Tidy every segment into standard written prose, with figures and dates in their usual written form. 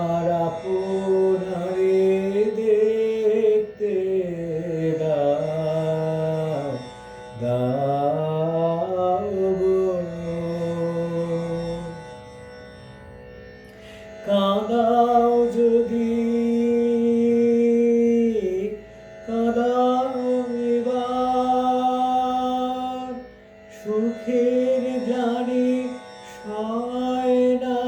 আমার আপনারে দেখতে দাও, দাও গো। কাঁদাও যদি, কাঁদাও এবার, সুখের গ্লানি সয় না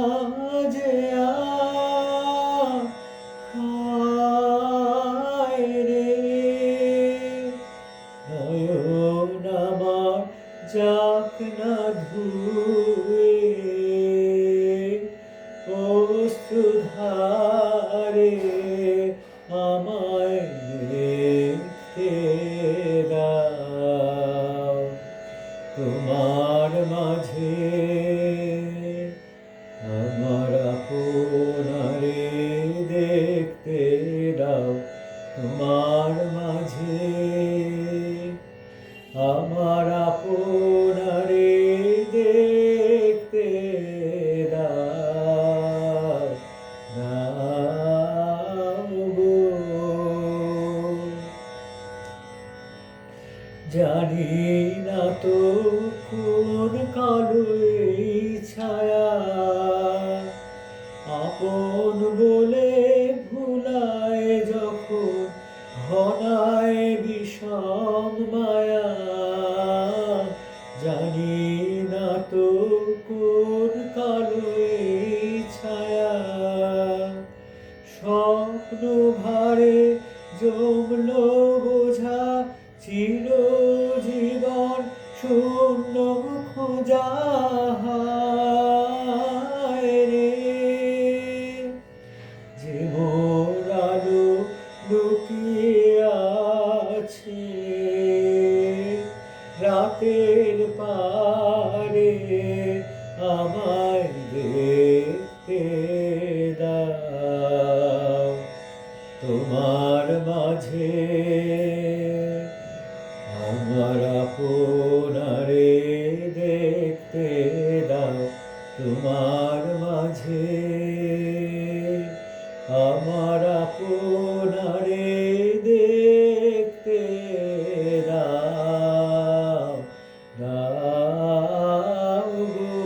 যে আর, হায় রে। নয়ন আমার যাক না ধুয়ে, অশ্রুধারে আমায় দেখতে দাও। তোমার মাঝে আমার আপনারে দেখতে দাও, তোমার মাঝে আমার আপনারে দেখতে দাও, দাও গো। জানি না তো কোন কালো এই ছায়া, আপন বলে ভুলায় যখন ঘনায় বিষম মায়া। জানি না তো কোন কালো এই ছায়া, স্বপ্ন ভারে জমল বোঝা, চিরজীবন শূন্য খোঁজা, হায় রে। যে মোর আলো লুকিয়ে আছে রাতের পারে, আমায় দেখতে দাও। তোমার মাঝে আমার আপনারে দেখতে দাও, তোমার মাঝে আমার আপনারে দেখতে দাও, দাও গো।